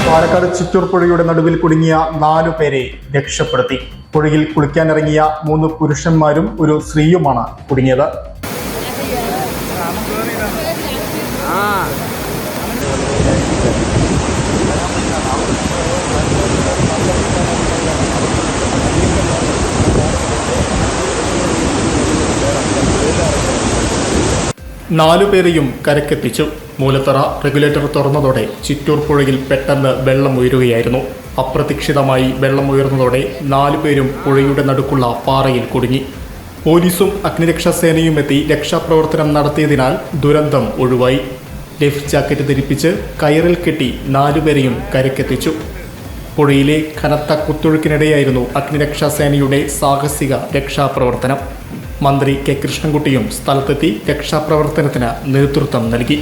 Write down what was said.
പാലക്കാട് ചിറ്റൂർ പുഴയുടെ നടുവിൽ കുടുങ്ങിയ 4 പേരെ രക്ഷപ്പെടുത്തി. പുഴയിൽ കുളിക്കാനിറങ്ങിയ 3 പുരുഷന്മാരും ഒരു സ്ത്രീയുമാണ് കുടുങ്ങിയത്. നാലു പേരെയും കരക്കെത്തിച്ചു. മൂലത്തറ റെഗുലേറ്റർ തുറന്നതോടെ ചിറ്റൂർ പുഴയിൽ പെട്ടെന്ന് വെള്ളം ഉയരുകയായിരുന്നു. അപ്രതീക്ഷിതമായി വെള്ളം ഉയർന്നതോടെ 4 പേരും പുഴയുടെ നടുക്കുള്ള പാറയിൽ കുടുങ്ങി. പോലീസും അഗ്നിരക്ഷാസേനയും എത്തി രക്ഷാപ്രവർത്തനം നടത്തിയതിനാൽ ദുരന്തം ഒഴിവായി. ലൈഫ് ജാക്കറ്റ് ധരിപ്പിച്ച് കയറിൽ കെട്ടി 4 പേരെയും കരക്കെത്തിച്ചു. പുഴയിലെ കനത്ത കുത്തൊഴുക്കിനിടെയായിരുന്നു അഗ്നിരക്ഷാസേനയുടെ സാഹസിക രക്ഷാപ്രവർത്തനം. മന്ത്രി കെ കൃഷ്ണൻകുട്ടിയും സ്ഥലത്തെത്തി രക്ഷാപ്രവർത്തനത്തിന് നേതൃത്വം നൽകി.